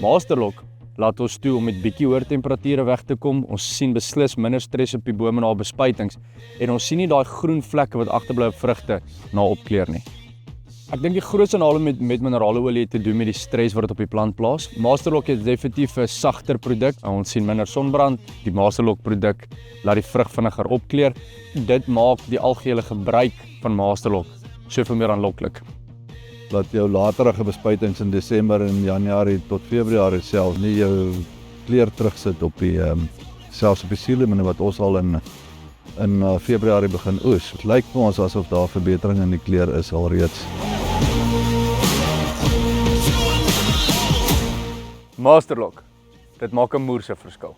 Masterlock laat ons toe om met bietjie hoër temperature weg te kom. Ons sien beslis minder stres op die bome na bespuitings en ons sien nie daai groen vlekke wat agterbly op vrugte na opkleur nie. Ek dink die grootste nadeel met mineraleolie het te doen met die stres wat dit op die plant plaas. Masterlock is definitief 'n sagter produk. Ons sien minder sonbrand. Die Masterlock produk laat die vrug vinniger opkleur. Dit maak die algehele gebruik van Masterlock soveel meer aanloklik. Laat jou laterige bespuitings in Desember en Januarie tot Februarie self nie jou kleur terugsit op die selfs op die suurlemoene wat ons al in Februarie begin oes. Dit lyk vir ons asof daar verbetering in die kleur is alreeds. Masterlock, dit maak 'n moerse verskil.